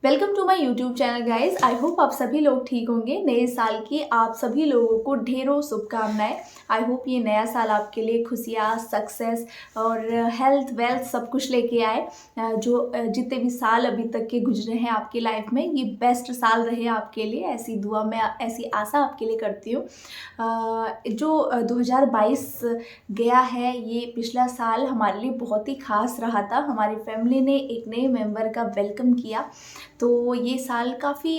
Welcome to my YouTube channel guys. I hope आप सभी लोग ठीक होंगे। नए साल की आप सभी लोगों को ढेरों शुभकामनाएं। आई होप ये नया साल आपके लिए खुशियाँ, सक्सेस और हेल्थ वेल्थ सब कुछ लेके आए। जो जितने भी साल अभी तक के गुजरे हैं आपकी लाइफ में, ये बेस्ट साल रहे आपके लिए, ऐसी दुआ मैं, ऐसी आशा आपके लिए करती हूँ। जो 2022 गया है, ये पिछला साल हमारे लिए बहुत ही खास रहा था। हमारी फैमिली ने एक नए मेंबर का वेलकम किया, तो ये साल काफ़ी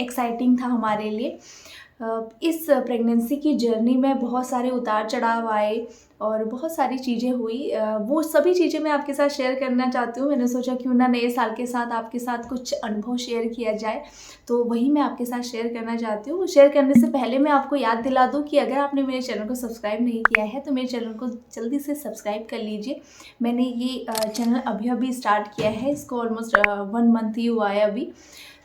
एक्साइटिंग था हमारे लिए। इस प्रेगनेंसी की जर्नी में बहुत सारे उतार चढ़ाव आए और बहुत सारी चीज़ें हुई। वो सभी चीज़ें मैं आपके साथ शेयर करना चाहती हूँ। मैंने सोचा क्यों ना नए साल के साथ आपके साथ कुछ अनुभव शेयर किया जाए, तो वही मैं आपके साथ शेयर करना चाहती हूँ। शेयर करने से पहले मैं आपको याद दिला दूँ कि अगर आपने मेरे चैनल को सब्सक्राइब नहीं किया है तो मेरे चैनल को जल्दी से सब्सक्राइब कर लीजिए। मैंने ये चैनल अभी अभी स्टार्ट किया है, इसको ऑलमोस्ट 1 मंथ ही हुआ है अभी।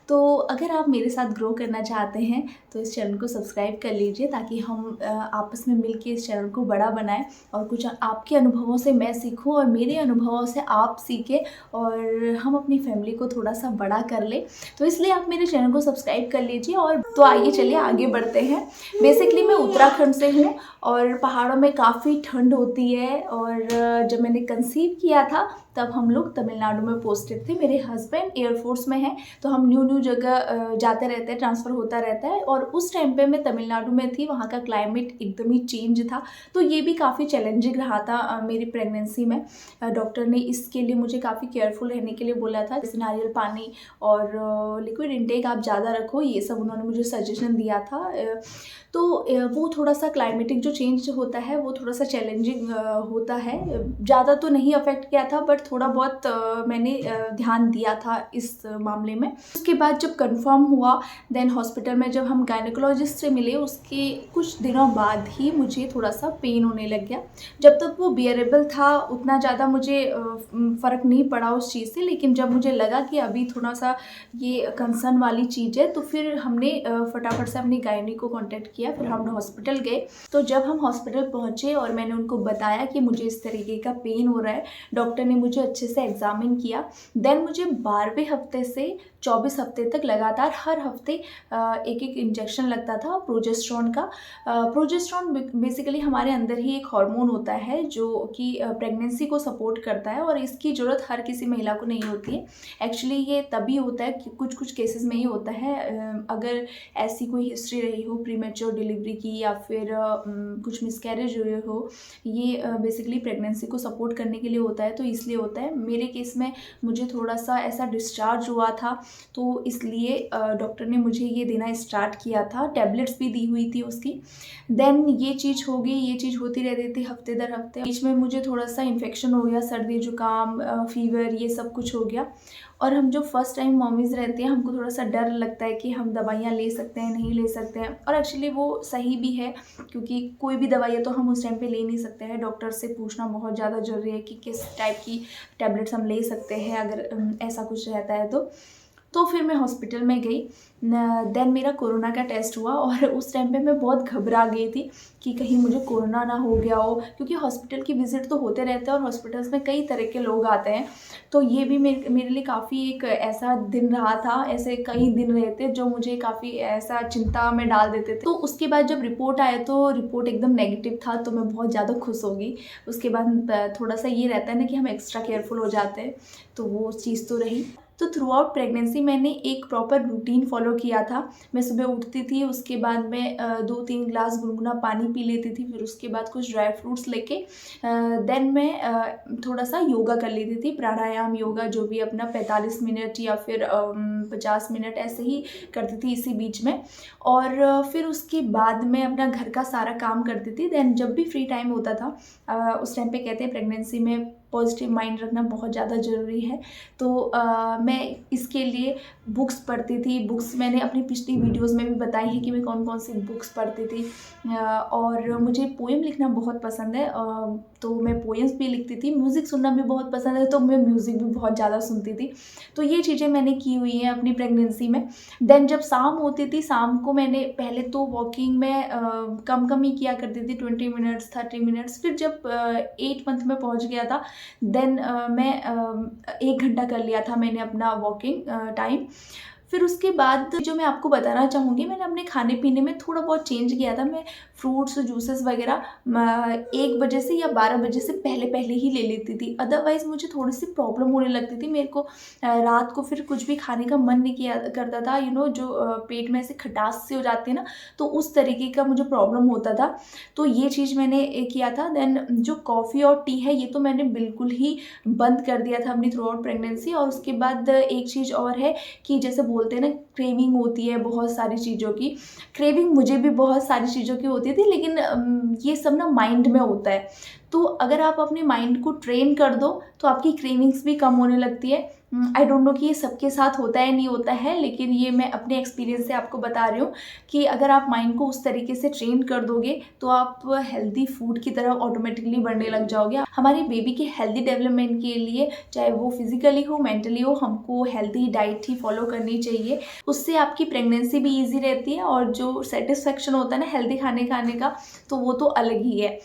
तो अगर आप मेरे साथ ग्रो करना चाहते हैं तो इस चैनल को सब्सक्राइब कर लीजिए, ताकि हम आपस में मिलकर इस चैनल को बड़ा बनाएं और कुछ आपके अनुभवों से मैं सीखूं और मेरे अनुभवों से आप सीखें और हम अपनी फैमिली को थोड़ा सा बड़ा कर लें। तो इसलिए आप मेरे चैनल को सब्सक्राइब कर लीजिए। और तो आइए चलिए आगे बढ़ते हैं। बेसिकली मैं उत्तराखंड से हूँ और पहाड़ों में काफ़ी ठंड होती है। और जब मैंने कंसीव किया था तब हम लोग तमिलनाडु में पोस्टेड थे। मेरे हस्बैंड एयरफोर्स में हैं, तो हम न्यू जगह जाते रहते हैं, ट्रांसफ़र होता रहता है। और उस टाइम पे मैं तमिलनाडु में थी, वहाँ का क्लाइमेट एकदम ही चेंज था, तो ये भी काफ़ी चैलेंजिंग रहा था मेरी प्रेगनेंसी में। डॉक्टर ने इसके लिए मुझे काफ़ी केयरफुल रहने के लिए बोला था, जैसे नारियल पानी और लिक्विड इंटेक आप ज़्यादा रखो, ये सब उन्होंने मुझे सजेशन दिया था। तो वो थोड़ा सा क्लाइमेटिक जो चेंज होता है वो थोड़ा सा चैलेंजिंग होता है। ज़्यादा तो नहीं अफेक्ट किया था, बट थोड़ा बहुत मैंने ध्यान दिया था इस मामले में। उसके बाद जब कंफर्म हुआ, देन हॉस्पिटल में जब हम गायनेकोलॉजिस्ट से मिले, उसके कुछ दिनों बाद ही मुझे थोड़ा सा पेन होने लग गया। जब तक वो बियरेबल था उतना ज़्यादा मुझे फ़र्क नहीं पड़ा उस चीज़ से, लेकिन जब मुझे लगा कि अभी थोड़ा सा ये कंसर्न वाली चीज़ है, तो फिर हमने फटाफट से अपनी गायनी को कॉन्टेक्ट किया। फिर हम हॉस्पिटल गए। तो जब हम हॉस्पिटल पहुँचे और मैंने उनको बताया कि मुझे इस तरीके का पेन हो रहा है, डॉक्टर ने मुझे अच्छे से एग्जामिन किया। देन मुझे 12वें हफ्ते से 24 हफ्ते तक लगातार हर हफ्ते एक एक इंजेक्शन लगता था प्रोजेस्टेरॉन का। प्रोजेस्टेरॉन बेसिकली हमारे अंदर ही एक हार्मोन होता है जो कि प्रेगनेंसी को सपोर्ट करता है, और इसकी ज़रूरत हर किसी महिला को नहीं होती है। एक्चुअली ये तभी होता है कि कुछ केसेस में ही होता है, अगर ऐसी कोई हिस्ट्री रही हो प्रीमेच्योर डिलीवरी की, या फिर कुछ मिसकैरेज हुए हो। ये बेसिकली प्रेगनेंसी को सपोर्ट करने के लिए होता है, तो इसलिए होता है। मेरे केस में मुझे थोड़ा सा ऐसा डिस्चार्ज हुआ था, तो इसलिए डॉक्टर ने मुझे ये देना स्टार्ट किया था। टैबलेट्स भी दी हुई थी उसकी। देन ये चीज़ हो गई, ये चीज़ होती रहती थी हफ्ते दर हफ्ते। बीच में मुझे थोड़ा सा इन्फेक्शन हो गया, सर्दी जुकाम, फीवर, ये सब कुछ हो गया। और हम जो फर्स्ट टाइम मॉमीज़ रहते हैं, हमको थोड़ा सा डर लगता है कि हम दवाइयाँ ले सकते हैं, नहीं ले सकते हैं। और एक्चुअली वो सही भी है, क्योंकि कोई भी दवाइयाँ तो हम उस टाइम पे ले नहीं सकते हैं। डॉक्टर से पूछना बहुत ज़्यादा ज़रूरी है कि किस टाइप की टैबलेट्स हम ले सकते हैं अगर ऐसा कुछ रहता है तो फिर मैं हॉस्पिटल में गई। देन मेरा कोरोना का टेस्ट हुआ, और उस टाइम पे मैं बहुत घबरा गई थी कि कहीं मुझे कोरोना ना हो गया हो, क्योंकि हॉस्पिटल की विज़िट तो होते रहते हैं और हॉस्पिटल्स में कई तरह के लोग आते हैं। तो ये भी मेरे लिए काफ़ी एक ऐसा दिन रहा था, ऐसे कई दिन रहे थे जो मुझे काफ़ी ऐसा चिंता में डाल देते थे। तो उसके बाद जब रिपोर्ट आया तो रिपोर्ट एकदम नेगेटिव था, तो मैं बहुत ज़्यादा खुश हो गई। उसके बाद थोड़ा सा ये रहता है ना कि हम एक्स्ट्रा केयरफुल हो जाते हैं, तो वो चीज़ तो रही। तो थ्रू आउट प्रेगनेंसी मैंने एक प्रॉपर रूटीन फॉलो किया था। मैं सुबह उठती थी, उसके बाद मैं 2-3 ग्लास गुनगुना पानी पी लेती थी, फिर उसके बाद कुछ ड्राई फ्रूट्स लेके देन मैं थोड़ा सा योगा कर लेती थी, प्राणायाम योगा, जो भी अपना 45 मिनट या फिर 50 मिनट ऐसे ही करती थी इसी बीच में। और फिर उसके बाद मैं अपना घर का सारा काम करती थी। देन जब भी फ्री टाइम होता था, उस टाइम पे कहते हैं प्रेगनेंसी में पॉजिटिव माइंड रखना बहुत ज़्यादा ज़रूरी है, तो मैं इसके लिए बुक्स पढ़ती थी। बुक्स मैंने अपनी पिछली वीडियोस में भी बताई है कि मैं कौन कौन सी बुक्स पढ़ती थी। और मुझे पोएम लिखना बहुत पसंद है, तो मैं पोएम्स भी लिखती थी, म्यूज़िक सुनना भी बहुत पसंद है, तो मैं म्यूज़िक भी बहुत ज़्यादा सुनती थी। तो ये चीज़ें मैंने की हुई हैं अपनी प्रेगनेंसी में। देन जब शाम होती थी, शाम को मैंने पहले तो वॉकिंग में कम कम ही किया करती थी, 20 मिनट्स 30 मिनट्स। फिर जब 8 मंथ में पहुंच गया था, देन मैं 1 घंटा कर लिया था मैंने अपना वॉकिंग टाइम। फिर उसके बाद जो मैं आपको बताना चाहूँगी, मैंने अपने खाने पीने में थोड़ा बहुत चेंज किया था। मैं फ्रूट्स जूसेस वगैरह 1 बजे से या 12 बजे से पहले पहले ही ले लेती थी। अदरवाइज़ मुझे थोड़ी सी प्रॉब्लम होने लगती थी। मेरे को रात को फिर कुछ भी खाने का मन नहीं किया करता था, जो पेट में ऐसे खटास सी हो जाती है ना, तो उस तरीके का मुझे प्रॉब्लम होता था। तो ये चीज़ मैंने किया था। देन जो कॉफ़ी और टी है, ये तो मैंने बिल्कुल ही बंद कर दिया था अपनी थ्रू आउट प्रेगनेंसी। और उसके बाद एक चीज़ और है कि जैसे बोलते हैं ना, क्रेविंग होती है बहुत सारी चीज़ों की। क्रेविंग मुझे भी बहुत सारी चीज़ों की होती थी, लेकिन ये सब ना माइंड में होता है। तो अगर आप अपने माइंड को ट्रेन कर दो तो आपकी क्रेविंग्स भी कम होने लगती है। आई डोंट नो कि ये सबके साथ होता है नहीं होता है, लेकिन ये मैं अपने एक्सपीरियंस से आपको बता रही हूँ कि अगर आप माइंड को उस तरीके से ट्रेन कर दोगे तो आप हेल्दी फूड की तरफ ऑटोमेटिकली बढ़ने लग जाओगे। हमारे बेबी के हेल्दी डेवलपमेंट के लिए, चाहे वो फिजिकली हो मेंटली हो, हमको हेल्दी डाइट ही फॉलो करनी चाहिए। उससे आपकी प्रेगनेंसी भी ईजी रहती है और जो सेटिस्फेक्शन होता है ना हेल्दी खाने खाने का, तो वो तो अलग ही है।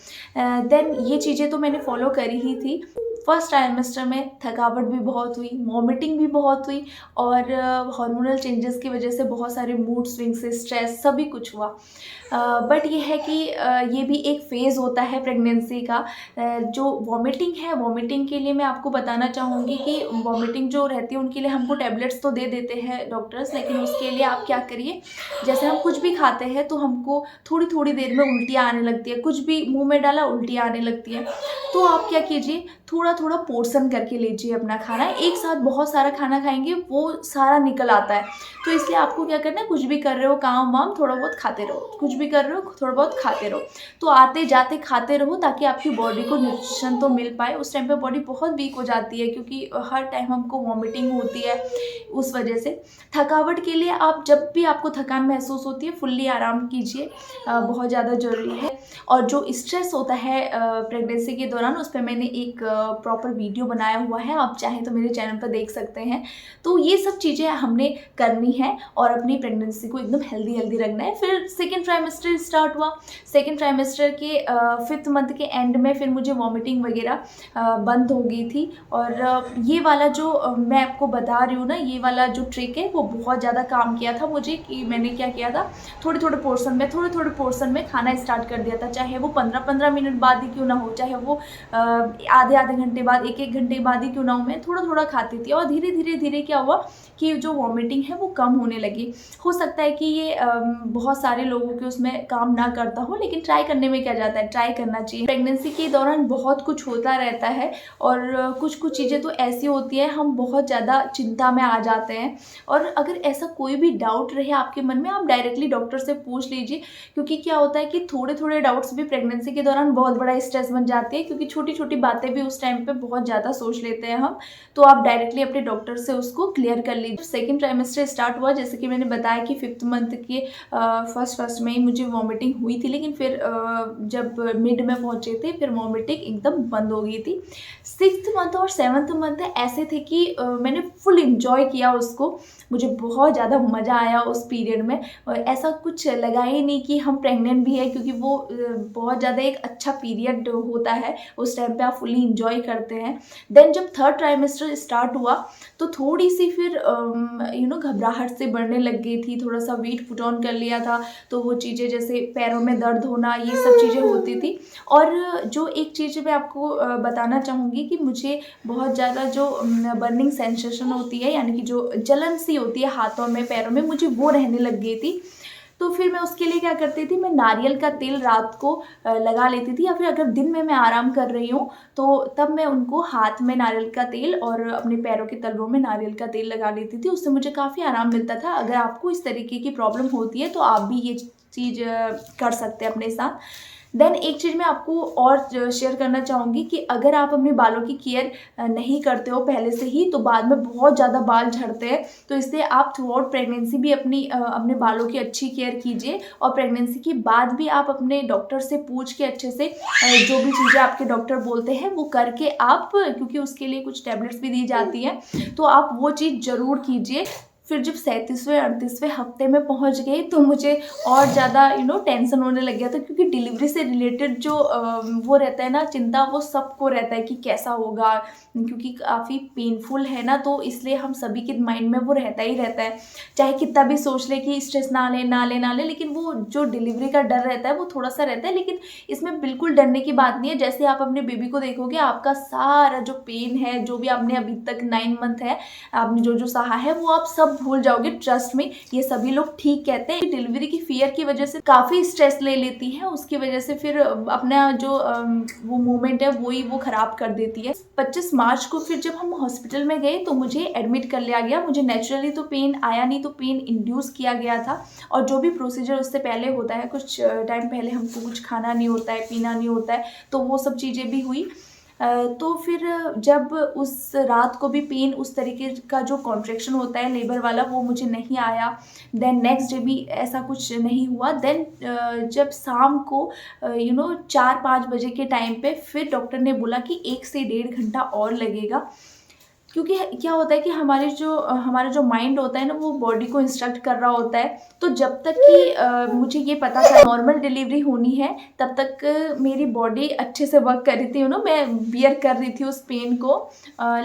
देन ये चीज़ें तो मैंने फॉलो करी ही थी। फर्स्ट ट्राइमेस्टर में थकावट भी बहुत हुई, वॉमिटिंग भी बहुत हुई, और हार्मोनल चेंजेस की वजह से बहुत सारे मूड स्विंग्स, स्ट्रेस सभी कुछ हुआ। बट ये है कि ये भी एक फ़ेज़ होता है प्रेगनेंसी का। जो वॉमिटिंग है, वॉमिटिंग के लिए मैं आपको बताना चाहूँगी कि वॉमिटिंग जो रहती है उनके लिए हमको टैबलेट्स तो दे देते हैं डॉक्टर्स, लेकिन उसके लिए आप क्या करिए, जैसे हम कुछ भी खाते हैं तो हमको थोड़ी थोड़ी देर में उल्टियाँ आने लगती है, कुछ भी मुँह में डाला उल्टियाँ आने लगती है। तो आप क्या कीजिए, थोड़ा थोड़ा पोर्शन करके लीजिए अपना खाना। एक साथ बहुत सारा खाना खाएंगे वो सारा निकल आता है। तो इसलिए आपको क्या करना है, कुछ भी कर रहे हो काम वाम, थोड़ा बहुत खाते रहो, कुछ भी कर रहे हो थोड़ा बहुत खाते रहो। तो आते जाते खाते रहो ताकि आपकी बॉडी को न्यूट्रिशन तो मिल पाए। उस टाइम पे बॉडी बहुत वीक हो जाती है क्योंकि हर टाइम हमको वॉमिटिंग होती है। उस वजह से थकावट के लिए आप जब भी आपको थकान महसूस होती है, फुल्ली आराम कीजिए, बहुत ज़्यादा ज़रूरी है। और जो स्ट्रेस होता है प्रेगनेंसी के दौरान, उस पर मैंने एक प्रॉपर वीडियो बनाया हुआ है, आप चाहें तो मेरे चैनल पर देख सकते हैं। तो ये सब चीज़ें हमने करनी है और अपनी प्रेगनेंसी को एकदम हेल्दी हेल्दी रखना है। फिर सेकेंड ट्राइमेस्टर स्टार्ट हुआ। सेकेंड ट्राइमेस्टर के 5th मंथ के एंड में फिर मुझे वॉमिटिंग वगैरह बंद हो गई थी। और ये वाला जो मैं आपको बता रही हूँ ना, ये वाला जो ट्रिक है वो बहुत ज़्यादा काम किया था मुझे। कि मैंने क्या किया था, थोड़े थोड़े पोर्शन में खाना स्टार्ट कर दिया था। चाहे वो 15-15 मिनट बाद ही क्यों ना हो, चाहे वो आधे आधे घंटे बाद, एक एक घंटे बाद ही क्यों ना हो, मैं थोड़ा थोड़ा खाती थी। और धीरे धीरे धीरे क्या हुआ कि जो वॉमिटिंग है वो कम होने लगी। हो सकता है कि ये बहुत सारे लोगों के उसमें काम ना करता हो, लेकिन ट्राई करने में क्या जाता है, ट्राई करना चाहिए। प्रेगनेंसी के दौरान बहुत कुछ होता रहता है और कुछ कुछ चीज़ें तो ऐसी होती है, हम बहुत ज़्यादा चिंता में आ जाते हैं। और अगर ऐसा कोई भी डाउट रहे आपके मन में, आप डायरेक्टली डॉक्टर से पूछ लीजिए। क्योंकि क्या होता है कि थोड़े थोड़े डाउट्स भी प्रेगनेंसी के दौरान बहुत बड़ा स्ट्रेस बन जाती है, क्योंकि छोटी छोटी बातें भी उस टाइम पे बहुत ज़्यादा सोच लेते हैं हम। तो आप डायरेक्टली अपने डॉक्टर से उसको क्लियर कर लीजिए। सेकेंड ट्राइमेस्टर स्टार्ट हुआ, जैसे कि मैंने बताया कि 5th मंथ के फर्स्ट में ही मुझे वॉमिटिंग हुई थी, लेकिन फिर जब मिड में पहुंचे थे फिर वॉमिटिंग एकदम बंद हो गई थी। 6th मंथ और 7th मंथ ऐसे थे कि मैंने फुल इंजॉय किया उसको। मुझे बहुत ज़्यादा मज़ा आया उस पीरियड में। और ऐसा कुछ लगा ही नहीं कि हम प्रेग्नेंट भी है, क्योंकि वो बहुत ज़्यादा एक अच्छा पीरियड होता है। उस टाइम पे आप फुली इंजॉय करते हैं। देन जब 3rd ट्राइमेस्टर स्टार्ट हुआ तो थोड़ी सी फिर घबराहट से बढ़ने लग गई थी। थोड़ा सा वेट पुट ऑन कर लिया था, तो वो चीज़ें जैसे पैरों में दर्द होना, ये सब चीज़ें होती थी। और जो एक चीज़ मैं आपको बताना चाहूँगी कि मुझे बहुत ज़्यादा जो बर्निंग सेंसेशन होती है, यानी कि जो जलन सी होती है हाथों में पैरों में, मुझे वो रहने लग गई थी। तो फिर मैं उसके लिए क्या करती थी, मैं नारियल का तेल रात को लगा लेती थी, या फिर अगर दिन में मैं आराम कर रही हूँ तो तब मैं उनको हाथ में नारियल का तेल और अपने पैरों के तलवों में नारियल का तेल लगा लेती थी। उससे मुझे काफ़ी आराम मिलता था। अगर आपको इस तरीके की प्रॉब्लम होती है तो आप भी ये चीज़ कर सकते हैं अपने साथ। देन एक चीज़ मैं आपको और शेयर करना चाहूँगी कि अगर आप अपने बालों की केयर नहीं करते हो पहले से ही, तो बाद में बहुत ज़्यादा बाल झड़ते हैं। तो इसलिए आप थ्रू आउट प्रेगनेंसी भी अपने बालों की अच्छी केयर कीजिए, और प्रेगनेंसी के बाद भी आप अपने डॉक्टर से पूछ के अच्छे से जो भी चीज़ें आपके डॉक्टर बोलते हैं वो करके आप, क्योंकि उसके लिए कुछ टैबलेट्स भी दी जाती हैं, तो आप वो चीज़ ज़रूर कीजिए। फिर जब 37वें 38वें हफ्ते में पहुंच गई तो मुझे और ज़्यादा टेंशन होने लग गया था, क्योंकि डिलीवरी से रिलेटेड जो वो रहता है ना चिंता, वो सबको रहता है कि कैसा होगा, क्योंकि काफ़ी पेनफुल है ना, तो इसलिए हम सभी के माइंड में वो रहता ही रहता है। चाहे कितना भी सोच ले कि स्ट्रेस ना ले ना ले ना ले, लेकिन वो जो डिलीवरी का डर रहता है वो थोड़ा सा रहता है। लेकिन इसमें बिल्कुल डरने की बात नहीं है। जैसे आप अपने बेबी को देखोगे, आपका सारा जो पेन है, जो भी आपने अभी तक 9 मंथ है आपने जो जो सहा है, वो आप सब भूल जाओगे। ट्रस्ट में, ये सभी लोग ठीक कहते हैं। डिलीवरी की फियर की वजह से काफ़ी स्ट्रेस ले लेती है, उसकी वजह से फिर अपना जो वो मोमेंट है वही वो ख़राब कर देती है। 25 मार्च को फिर जब हम हॉस्पिटल में गए तो मुझे एडमिट कर लिया गया। मुझे नेचुरली तो पेन आया नहीं, तो पेन इंड्यूस किया गया था। और जो भी प्रोसीजर उससे पहले होता है, कुछ टाइम पहले हमको कुछ खाना नहीं होता है, पीना नहीं होता है, तो वो सब चीज़ें भी हुई। तो फिर जब उस रात को भी पेन, उस तरीके का जो कॉन्ट्रैक्शन होता है लेबर वाला, वो मुझे नहीं आया। देन नेक्स्ट डे भी ऐसा कुछ नहीं हुआ। देन जब शाम को 4-5 बजे के टाइम पे फिर डॉक्टर ने बोला कि 1 से 1.5 घंटा और लगेगा, क्योंकि क्या होता है कि हमारा जो माइंड होता है ना, वो बॉडी को इंस्ट्रक्ट कर रहा होता है। तो जब तक कि मुझे ये पता था नॉर्मल डिलीवरी होनी है, तब तक मेरी बॉडी अच्छे से वर्क कर रही थी, मैं बियर कर रही थी उस पेन को।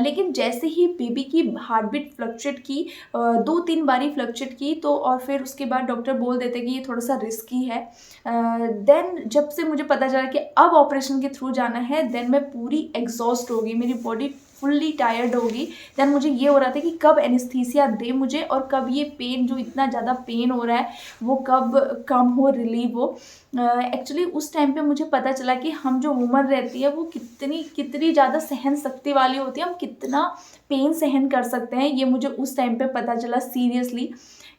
लेकिन जैसे ही बेबी की हार्ट बीट फ्लक्चुएट की, 2-3 बारी फ्लक्चुएट की, तो और फिर उसके बाद डॉक्टर बोल देते कि ये थोड़ा सा रिस्की है। देन जब से मुझे पता चला कि अब ऑपरेशन के थ्रू जाना है, देन मैं पूरी एग्जॉस्ट हो गई, मेरी बॉडी फुल्ली टायर्ड होगी। देन मुझे ये हो रहा था कि कब एनेस्थीसिया दे मुझे, और कब ये पेन, जो इतना ज़्यादा पेन हो रहा है, वो कब कम हो, रिलीव हो। एक्चुअली उस टाइम पे मुझे पता चला कि हम जो वुमन रहती है वो कितनी कितनी ज़्यादा सहन शक्ति वाली होती है, हम कितना पेन सहन कर सकते हैं, ये मुझे उस टाइम पे पता चला सीरियसली।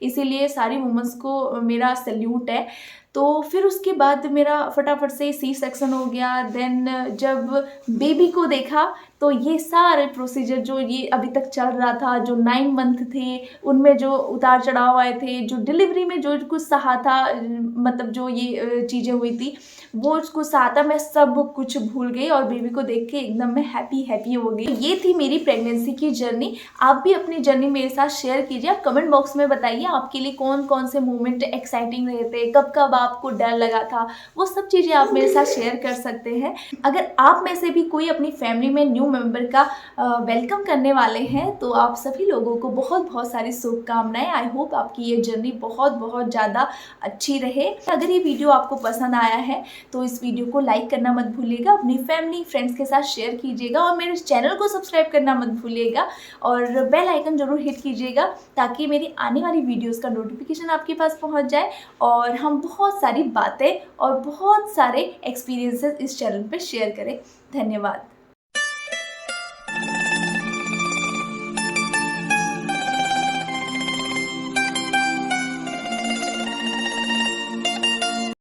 इसीलिए सारी वुमेंस को मेरा सैल्यूट है। तो फिर उसके बाद मेरा फटाफट से सी सेक्शन हो गया। देन जब बेबी को देखा, तो ये सारे प्रोसीजर जो ये अभी तक चल रहा था, जो 9 मंथ थे, उनमें जो उतार चढ़ाव आए थे, जो डिलीवरी में जो कुछ सहा था, मतलब जो ये चीज़ें हुई थी, वो कुछ सहा था, मैं सब कुछ भूल गई, और बेबी को देख के एकदम मैं हैप्पी हो गई। ये थी मेरी प्रेगनेंसी की जर्नी। आप भी अपनी जर्नी मेरे साथ शेयर कीजिए। आप कमेंट बॉक्स में बताइए आपके लिए कौन कौन से मोमेंट एक्साइटिंग रहे थे, कब कब आपको डर लगा था, वो सब चीज़ें आप मेरे साथ शेयर कर सकते हैं। अगर आप में से भी कोई अपनी फैमिली में न्यू मेंबर का वेलकम करने वाले हैं, तो आप सभी लोगों को बहुत बहुत सारी शुभकामनाएं। आई होप आपकी ये जर्नी बहुत बहुत ज़्यादा अच्छी रहे। अगर ये वीडियो आपको पसंद आया है तो इस वीडियो को लाइक करना मत भूलिएगा, अपनी फैमिली फ्रेंड्स के साथ शेयर कीजिएगा, और मेरे चैनल को सब्सक्राइब करना मत भूलिएगा, और बेल आइकन जरूर हिट कीजिएगा, ताकि मेरी आने वाली वीडियोस का नोटिफिकेशन आपके पास पहुंच जाए, और हम बहुत सारी बातें और बहुत सारे एक्सपीरियंसेस इस चैनल पे शेयर करें। धन्यवाद।